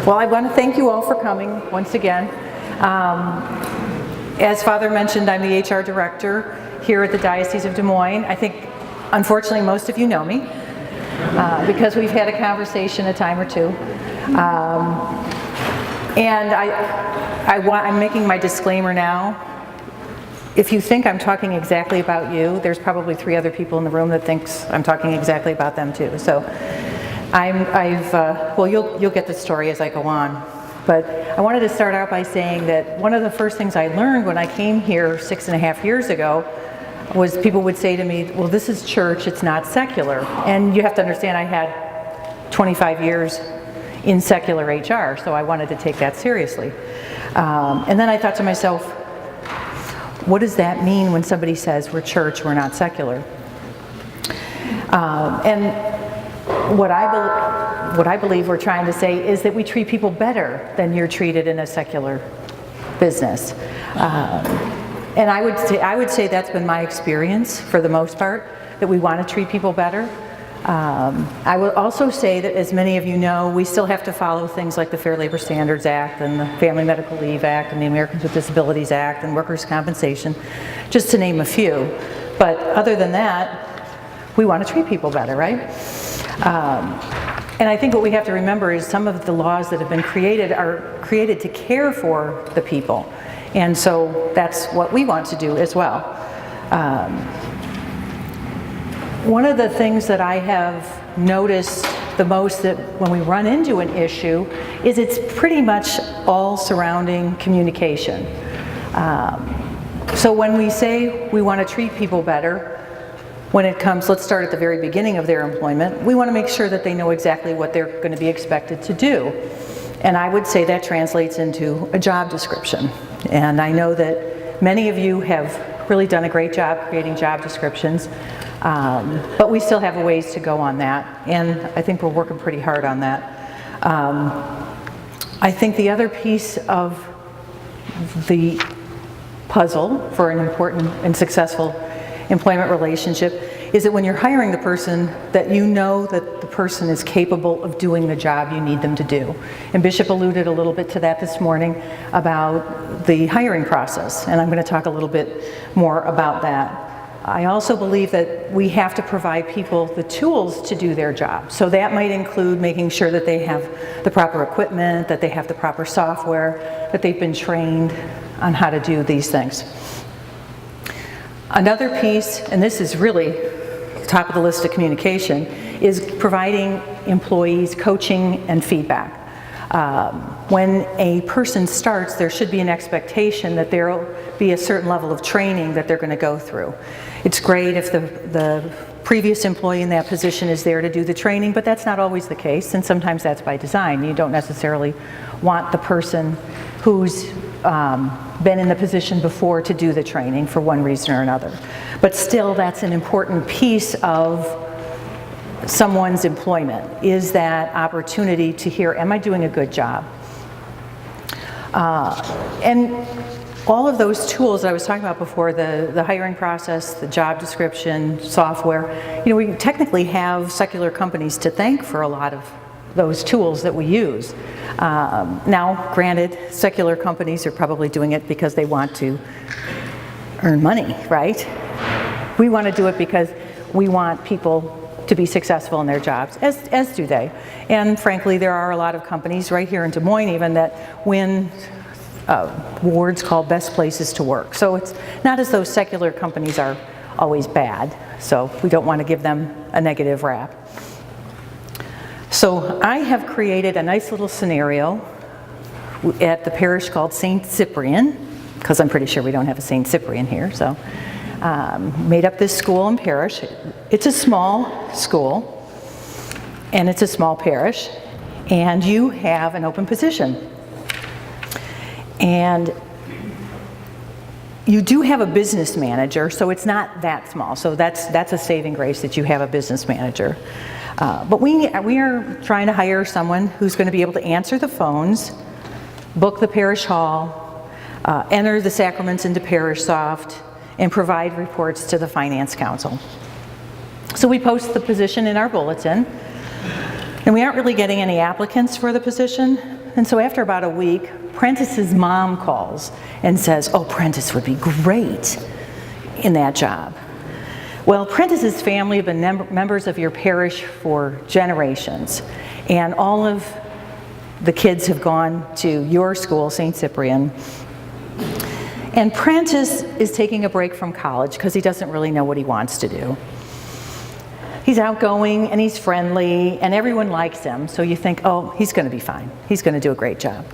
Well, I want to thank you all for coming once again. As Father mentioned, I'm the HR director here at the Diocese of Des Moines. I think, unfortunately, most of you know me because we've had a conversation a time or two. And I'm making my disclaimer now. If you think I'm talking exactly about you, there's probably 3 other people in the room that thinks I'm talking exactly about them too. So well, you'll get the story as I go on. But I wanted to start out by saying that one of the first things I learned when I came here 6.5 years ago was people would say to me, well, this is church, it's not secular. And you have to understand I had 25 years in secular HR, so I wanted to take that seriously. And then I thought to myself, what does that mean when somebody says we're church, we're not secular? And what I believe we're trying to say is that we treat people better than you're treated in a secular business. And I would say that's been my experience for the most part, that we want to treat people better. I will also say that, as many of you know, we still have to follow things like the Fair Labor Standards Act and the Family Medical Leave Act and the Americans with Disabilities Act and Workers' Compensation, just to name a few. But other than that, we want to treat people better, right? And I think what we have to remember is some of the laws that have been created are created to care for the people. And so that's what we want to do as well. One of the things that I have noticed the most that when we run into an issue is it's pretty much all surrounding communication. So when we say we want to treat people better, when it comes, let's start at the very beginning of their employment, we want to make sure that they know exactly what they're going to be expected to do. And I would say that translates into a job description. And I know that many of you have really done a great job creating job descriptions, but we still have a ways to go on that. And I think we're working pretty hard on that. I think the other piece of the puzzle for an important and successful employment relationship is that when you're hiring the person, that you know that the person is capable of doing the job you need them to do. And Bishop alluded a little bit to that this morning about the hiring process, and I'm going to talk a little bit more about that. I also believe that we have to provide people the tools to do their job. So that might include making sure that they have the proper equipment, that they have the proper software, that they've been trained on how to do these things. Another piece, and this is really top of the list of communication, is providing employees coaching and feedback. When a person starts, there should be an expectation that there will be a certain level of training that they're going to go through. It's great if the previous employee in that position is there to do the training, but that's not always the case, and sometimes that's by design. You don't necessarily want the person who's been in the position before to do the training for one reason or another. But still, that's an important piece of someone's employment, is that opportunity to hear, am I doing a good job? And all of those tools I was talking about before, the hiring process, the job description, software, you know, we technically have secular companies to thank for a lot of those tools that we use. Now, granted, secular companies are probably doing it because they want to earn money, right? We want to do it because we want people to be successful in their jobs, as do they. And frankly, there are a lot of companies right here in Des Moines even that win awards called Best Places to Work. So it's not as though secular companies are always bad, so we don't want to give them a negative rap. So I have created a nice little scenario at the parish called St. Cyprian, because I'm pretty sure we don't have a St. Cyprian here, so made up this school and parish. It's a small school, and it's a small parish, and you have an open position. And you do have a business manager, so it's not that small. So that's a saving grace that you have a business manager. But we are trying to hire someone who's going to be able to answer the phones, book the parish hall, enter the sacraments into ParishSoft, and provide reports to the Finance Council. So we post the position in our bulletin, and we aren't really getting any applicants for the position, And so after about a week, Prentice's mom calls and says, oh, Prentice would be great in that job. Well, Prentice's family have been members of your parish for generations, and all of the kids have gone to your school, St. Cyprian. And Prentice is taking a break from college because he doesn't really know what he wants to do. He's outgoing and he's friendly and everyone likes him, so you think, oh, he's going to be fine. He's going to do a great job.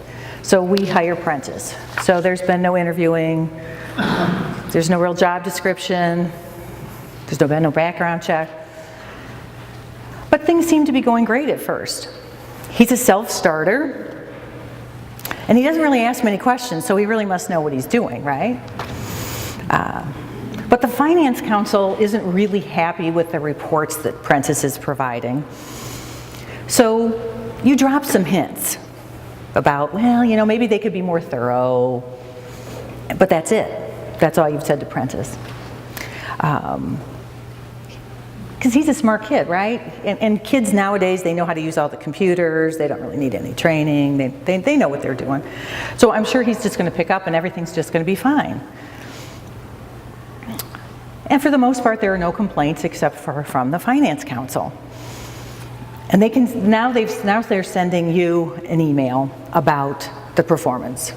So we hire Prentice. So there's been no interviewing, there's no real job description, there's been no background check. But things seem to be going great at first. He's a self-starter. And he doesn't really ask many questions, so he really must know what he's doing, right? But the Finance Council isn't really happy with the reports that Prentice is providing. So you drop some hints about, well, you know, maybe they could be more thorough. But that's it. That's all you've said to Prentice. Because he's a smart kid, right? And kids nowadays, they know how to use all the computers. They don't really need any training. They know what they're doing. So I'm sure he's just going to pick up and everything's just going to be fine. And for the most part, there are no complaints except for from the Finance Council. And they can now they're sending you an email about the performance.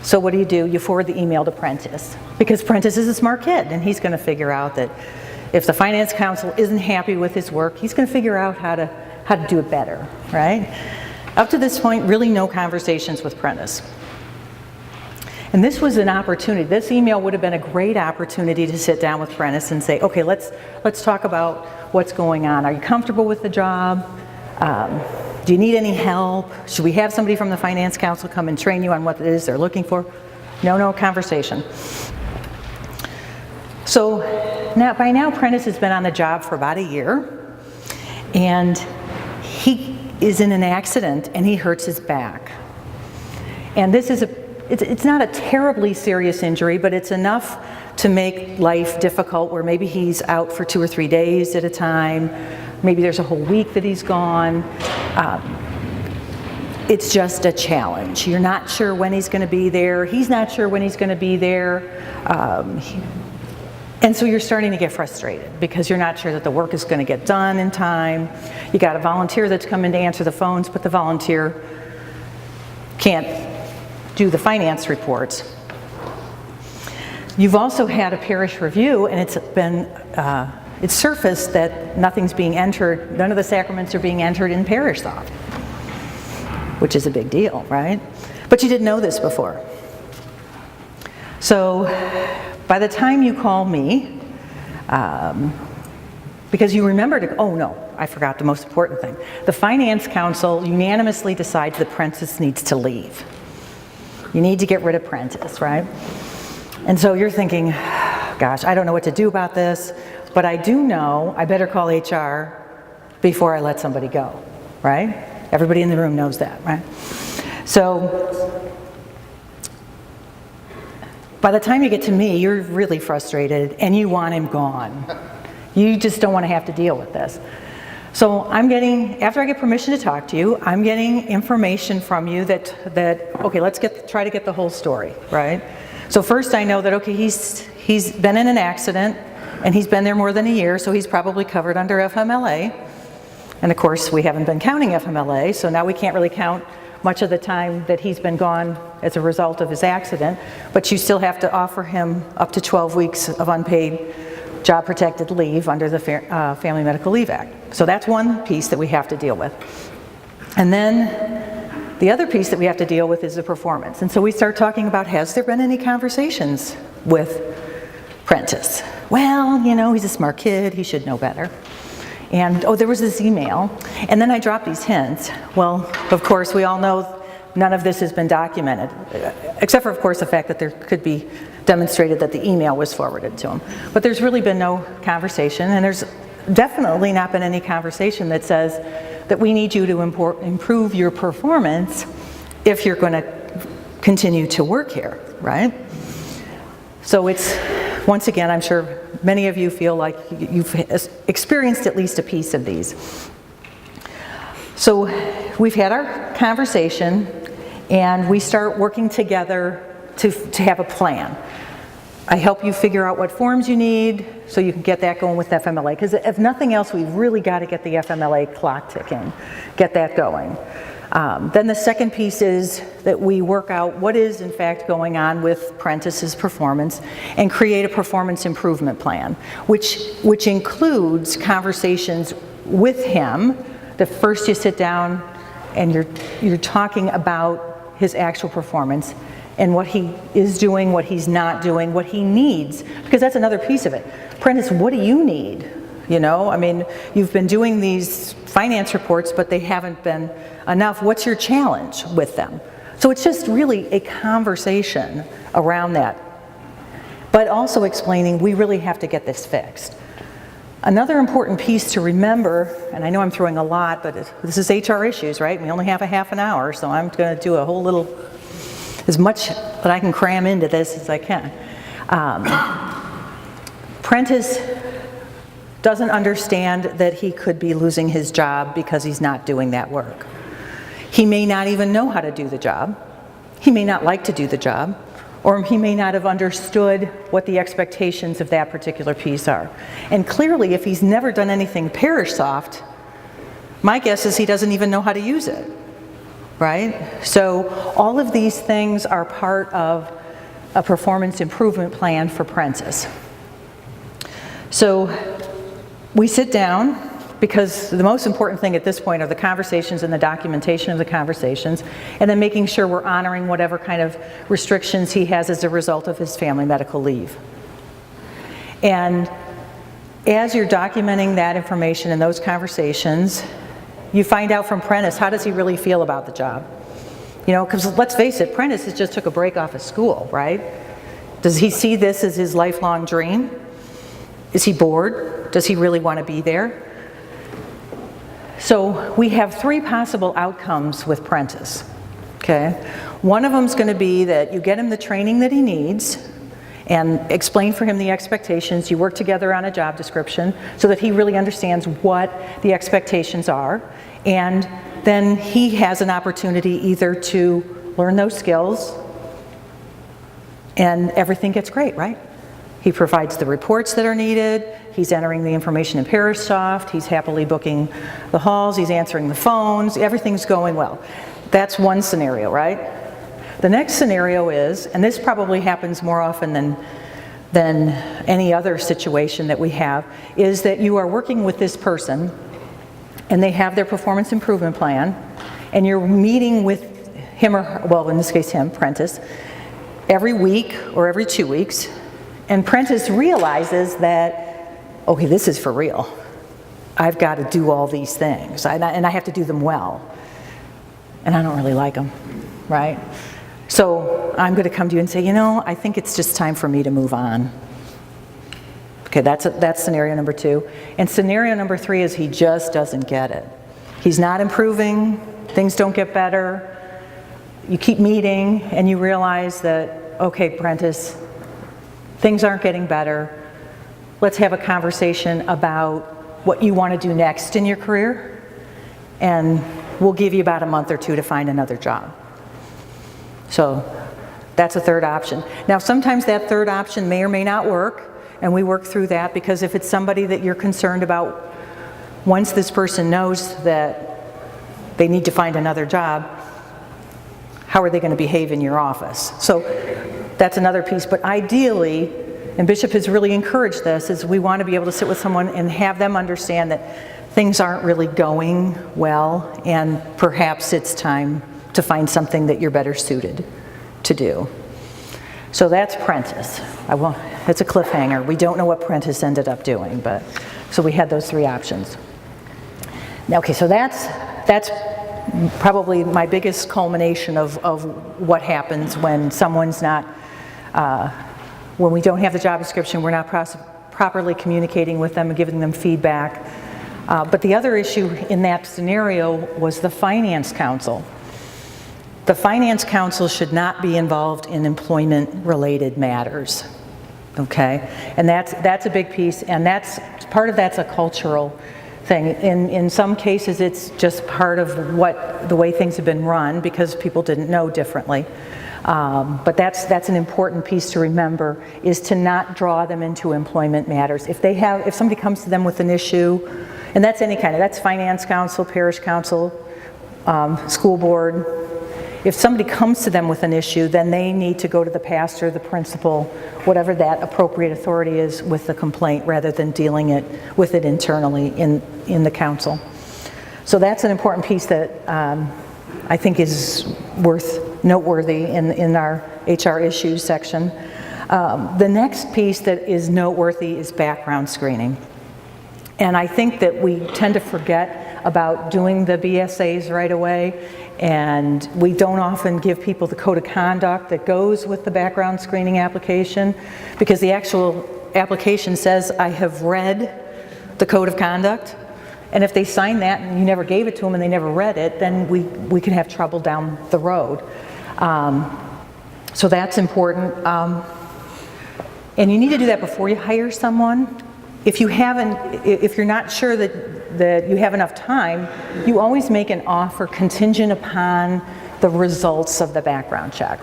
So what do? You forward the email to Prentice, because Prentice is a smart kid and he's going to figure out that if the Finance Council isn't happy with his work, he's going to figure out how to do it better, right? Up to this point, really no conversations with Prentice. And this was an opportunity. This email would have been a great opportunity to sit down with Prentice and say, okay, let's talk about what's going on. Are you comfortable with the job? Do you need any help? Should we have somebody from the Finance Council come and train you on what it is they're looking for? No conversation. So by now, Prentice has been on the job for about a year, and he is in an accident and he hurts his back. And this is it's not a terribly serious injury, but it's enough to make life difficult, where maybe he's out for 2 or 3 days at a time. Maybe there's a whole week that he's gone. It's just a challenge. You're not sure when he's going to be there. He's not sure when he's going to be there. And so you're starting to get frustrated because you're not sure that the work is going to get done in time. You got a volunteer that's come in to answer the phones, but the volunteer can't do the finance reports. You've also had a parish review, and it's surfaced that nothing's being entered, none of the sacraments are being entered in parish soft, which is a big deal, right? But you didn't know this before. So by the time you call me, because you remember to, oh no, I forgot the most important thing. The Finance Council unanimously decides that Prentice needs to leave. You need to get rid of Prentice, right? And so you're thinking, gosh, I don't know what to do about this, but I do know I better call HR before I let somebody go, right? Everybody in the room knows that, right? So by the time you get to me, you're really frustrated and you want him gone. You just don't want to have to deal with this. So after I get permission to talk to you, I'm getting information from you that okay, let's try to get the whole story, right? So first I know that, okay, he's been in an accident and he's been there more than a year, so he's probably covered under FMLA. And of course, we haven't been counting FMLA, so now we can't really count much of the time that he's been gone as a result of his accident, but you still have to offer him up to 12 weeks of unpaid job-protected leave under the Family Medical Leave Act. So that's one piece that we have to deal with. And then the other piece that we have to deal with is the performance. And so we start talking about, has there been any conversations with Prentice? Well, you know, he's a smart kid, he should know better. And, oh, there was this email. And then I dropped these hints. Well, of course, we all know none of this has been documented, except for, of course, the fact that there could be demonstrated that the email was forwarded to him. But there's really been no conversation, and there's definitely not been any conversation that says that we need you to improve your performance if you're going to continue to work here, right? So it's, once again, I'm sure many of you feel like you've experienced at least a piece of these. So we've had our conversation, and we start working together to have a plan. I help you figure out what forms you need so you can get that going with FMLA, because if nothing else, we've really got to get the FMLA clock ticking, get that going. Then the second piece is that we work out what is in fact going on with Prentice's performance and create a performance improvement plan, which includes conversations with him. The first you sit down and you're talking about his actual performance and what he is doing, what he's not doing, what he needs, because that's another piece of it. Prentice, what do you need? You know, I mean, you've been doing these finance reports, but they haven't been enough. What's your challenge with them? So it's just really a conversation around that, but also explaining we really have to get this fixed. Another important piece to remember, and I know I'm throwing a lot, but this is HR issues, right? We only have a half an hour, so I'm going to do a whole little, as much that I can cram into this as I can. Prentice doesn't understand that he could be losing his job because he's not doing that work. He may not even know how to do the job. He may not like to do the job, or he may not have understood what the expectations of that particular piece are. And clearly, if he's never done anything ParishSoft, my guess is he doesn't even know how to use it, right? So all of these things are part of a performance improvement plan for Prentice. So we sit down, because the most important thing at this point are the conversations and the documentation of the conversations, and then making sure we're honoring whatever kind of restrictions he has as a result of his family medical leave. And as you're documenting that information and those conversations, you find out from Prentice, how does he really feel about the job? You know, because let's face it, Prentice just took a break off of school, right? Does he see this as his lifelong dream? Is he bored? Does he really want to be there? So we have three possible outcomes with Prentice, okay? One of them is going to be that you get him the training that he needs and explain for him the expectations. You work together on a job description so that he really understands what the expectations are, and then he has an opportunity either to learn those skills and everything gets great, right? He provides the reports that are needed, he's entering the information in ParishSoft, he's happily booking the halls, he's answering the phones, everything's going well. That's one scenario, right? The next scenario is, and this probably happens more often than any other situation that we have, is that you are working with this person and they have their performance improvement plan, and you're meeting with him or her, well in this case him, Prentice, every week or every 2 weeks. And Prentice realizes that, okay, this is for real. I've got to do all these things, and I have to do them well. And I don't really like them, right? So I'm going to come to you and say, you know, I think it's just time for me to move on. Okay, that's scenario number 2. And scenario number 3 is he just doesn't get it. He's not improving, things don't get better. You keep meeting and you realize that, okay, Prentice, things aren't getting better. Let's have a conversation about what you want to do next in your career, and we'll give you about a month or 2 to find another job. So that's a third option. Now sometimes that third option may or may not work, and we work through that, because if it's somebody that you're concerned about, once this person knows that they need to find another job, how are they going to behave in your office? So that's another piece, but ideally, and Bishop has really encouraged this, is we want to be able to sit with someone and have them understand that things aren't really going well, and perhaps it's time to find something that you're better suited to do. So that's Prentice. It's a cliffhanger. We don't know what Prentice ended up doing, but so we had those 3 options. Now, okay, so that's probably my biggest culmination of what happens when someone's not, when we don't have the job description, we're not properly communicating with them and giving them feedback. But the other issue in that scenario was the finance counsel. The finance counsel should not be involved in employment-related matters, okay? And that's a big piece, and part of that's a cultural thing. In some cases, it's just part of the way things have been run because people didn't know differently. But that's an important piece to remember, is to not draw them into employment matters. If somebody comes to them with an issue, and that's any kind of, that's finance council, parish council, school board. If somebody comes to them with an issue, then they need to go to the pastor, the principal, whatever that appropriate authority is with the complaint, rather than dealing with it internally in the council. So that's an important piece that I think is noteworthy in our HR issues section. The next piece that is noteworthy is background screening. And I think that we tend to forget about doing the BSAs right away, and we don't often give people the code of conduct that goes with the background screening application, because the actual application says, I have read the code of conduct, and if they sign that and you never gave it to them and they never read it, then we can have trouble down the road. So that's important. And you need to do that before you hire someone. If you're not sure that you have enough time, you always make an offer contingent upon the results of the background check.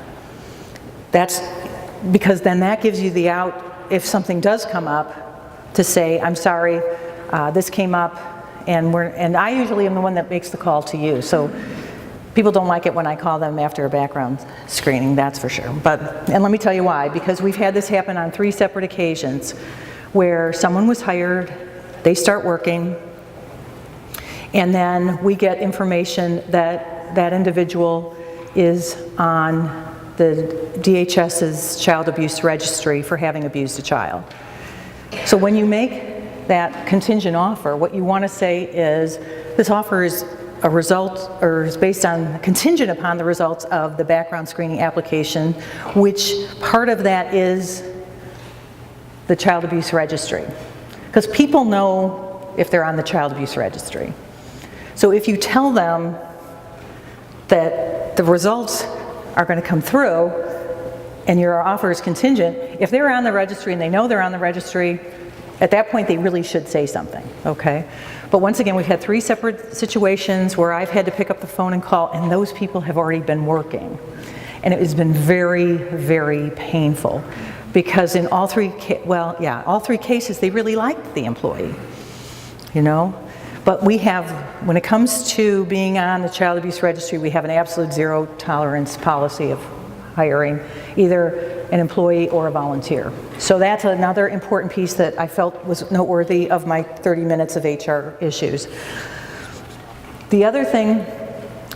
That's because then that gives you the out, if something does come up, to say, I'm sorry, this came up, and I usually am the one that makes the call to you. So people don't like it when I call them after a background screening, that's for sure. And let me tell you why, because we've had this happen on 3 separate occasions, where someone was hired, they start working, and then we get information that that individual is on the DHS's child abuse registry for having abused a child. So when you make that contingent offer, what you want to say is, this offer is a result, or is based on, contingent upon the results of the background screening application, which part of that is the child abuse registry, because people know if they're on the child abuse registry. So if you tell them that the results are going to come through and your offer is contingent, if they're on the registry and they know they're on the registry, at that point they really should say something, okay? But once again, we've had 3 separate situations where I've had to pick up the phone and call, and those people have already been working. And it has been very, very painful. Because in all 3 cases, they really liked the employee, you know? But we have, when it comes to being on the child abuse registry, we have an absolute zero tolerance policy of hiring either an employee or a volunteer. So that's another important piece that I felt was noteworthy of my 30 minutes of HR issues. The other thing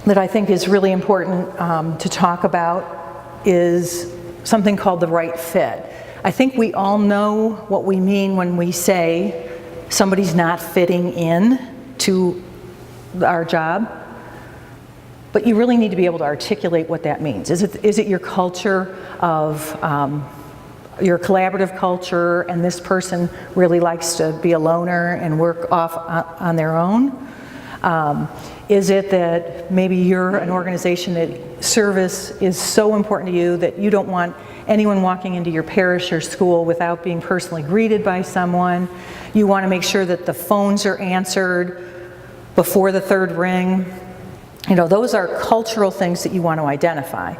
that I think is really important to talk about is something called the right fit. I think we all know what we mean when we say somebody's not fitting in to our job, but you really need to be able to articulate what that means. Is it your culture of, your collaborative culture, and this person really likes to be a loner and work off on their own? Is it that maybe you're an organization that service is so important to you that you don't want anyone walking into your parish or school without being personally greeted by someone? You want to make sure that the phones are answered before the 3rd ring. You know, those are cultural things that you want to identify.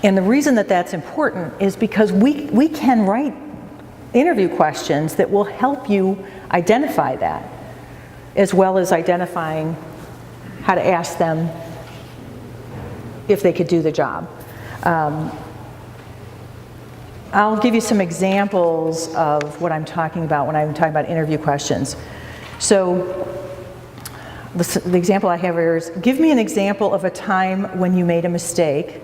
And the reason that that's important is because we can write interview questions that will help you identify that, as well as identifying how to ask them if they could do the job. I'll give you some examples of what I'm talking about when I'm talking about interview questions. So the example I have here is, give me an example of a time when you made a mistake.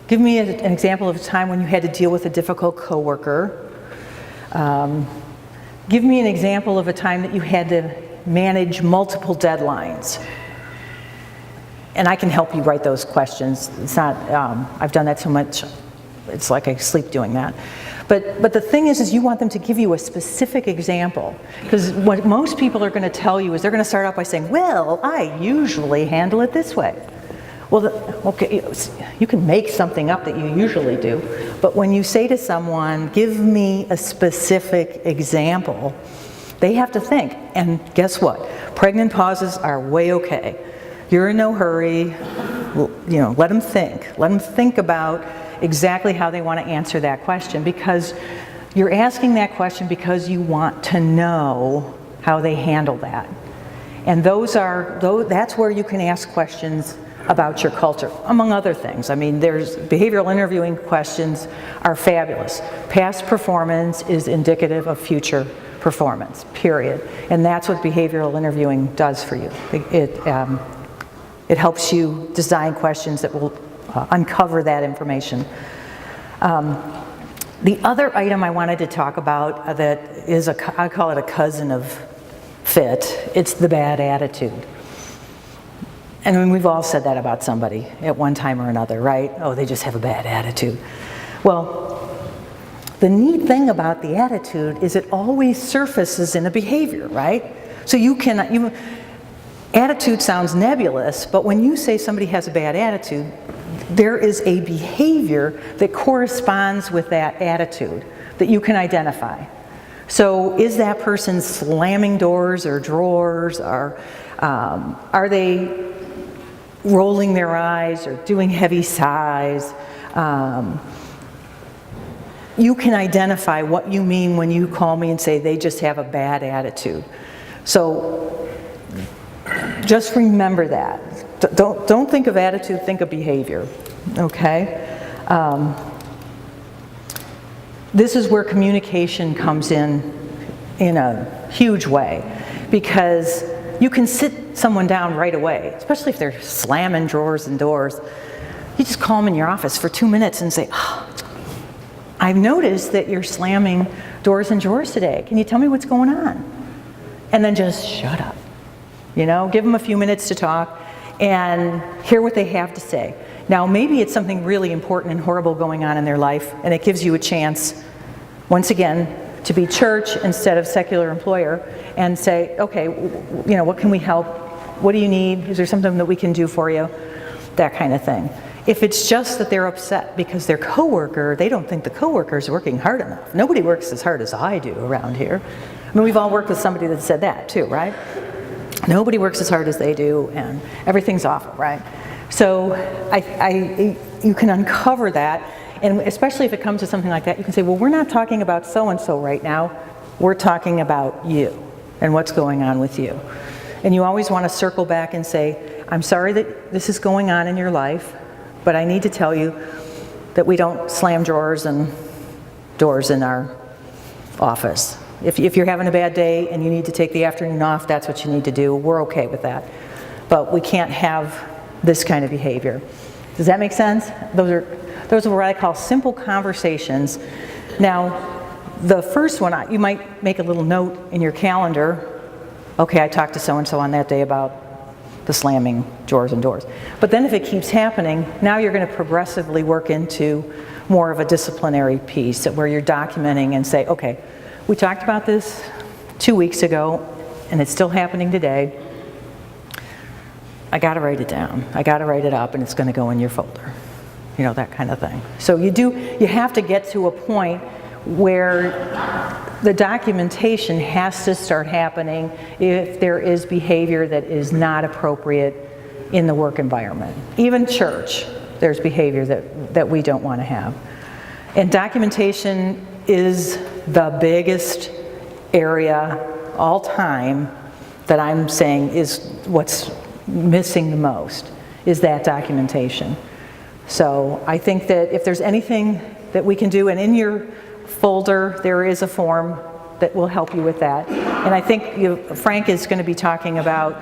Give me an example of a time when you had to deal with a difficult coworker. Give me an example of a time that you had to manage multiple deadlines. And I can help you write those questions. It's not, I've done that so much, it's like I sleep doing that. But the thing is you want them to give you a specific example. Because what most people are going to tell you is they're going to start out by saying, well, I usually handle it this way. Well, okay, you can make something up that you usually do. But when you say to someone, give me a specific example, They have to think. And guess what? Pregnant pauses are way okay. You're in no hurry. You know, let them think. Let them think about exactly how they want to answer that question, because you're asking that question because you want to know how they handle that. And that's where you can ask questions about your culture, among other things. I mean, there's behavioral interviewing questions are fabulous. Past performance is indicative of future performance, period. And that's what behavioral interviewing does for you. It helps you design questions that will uncover that information. The other item I wanted to talk about that is, I call it a cousin of fit, it's the bad attitude. And we've all said that about somebody at one time or another, right? Oh, they just have a bad attitude. Well, the neat thing about the attitude is it always surfaces in a behavior, right? So attitude sounds nebulous, but when you say somebody has a bad attitude, there is a behavior that corresponds with that attitude that you can identify. So is that person slamming doors or drawers, or are they rolling their eyes or doing heavy sighs? You can identify what you mean when you call me and say they just have a bad attitude. So just remember that. Don't think of attitude, think of behavior, okay? This is where communication comes in a huge way, because you can sit someone down right away, especially if they're slamming drawers and doors. You just call them in your office for 2 minutes and say, oh, I've noticed that you're slamming doors and drawers today. Can you tell me what's going on? And then just shut up. You know, give them a few minutes to talk and hear what they have to say. Now, maybe it's something really important and horrible going on in their life, and it gives you a chance, once again, to be church instead of secular employer, and say, okay, you know, what can we help? What do you need? Is there something that we can do for you? That kind of thing. If it's just that they're upset because their coworker, they don't think the coworker's working hard enough. Nobody works as hard as I do around here. I mean, we've all worked with somebody that said that too, right? Nobody works as hard as they do, and everything's awful, right? So you can uncover that, and especially if it comes to something like that, you can say, well, we're not talking about so-and-so right now. We're talking about you and what's going on with you. And you always want to circle back and say, I'm sorry that this is going on in your life, but I need to tell you that we don't slam drawers and doors in our office. If you're having a bad day and you need to take the afternoon off, that's what you need to do. We're okay with that. But we can't have this kind of behavior. Does that make sense? Those are what I call simple conversations. Now, the first one, you might make a little note in your calendar. Okay, I talked to so-and-so on that day about the slamming drawers and doors. But then if it keeps happening, now you're going to progressively work into more of a disciplinary piece where you're documenting and say, okay, we talked about this 2 weeks ago, and it's still happening today. I got to write it down. I got to write it up, and it's going to go in your folder. You know, that kind of thing. So you have to get to a point where the documentation has to start happening if there is behavior that is not appropriate in the work environment. Even church, there's behavior that we don't want to have. And documentation is the biggest area all time that I'm saying is what's missing the most, is that documentation. So I think that if there's anything that we can do, and in your folder there is a form that will help you with that. And I think Frank is going to be talking about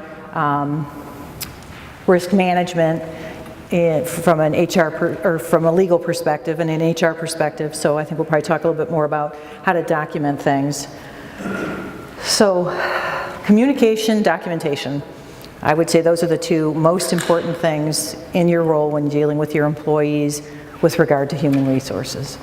risk management from an HR or from a legal perspective and an HR perspective. So I think we'll probably talk a little bit more about how to document things. So communication, documentation. I would say those are the two most important things in your role when dealing with your employees with regard to human resources.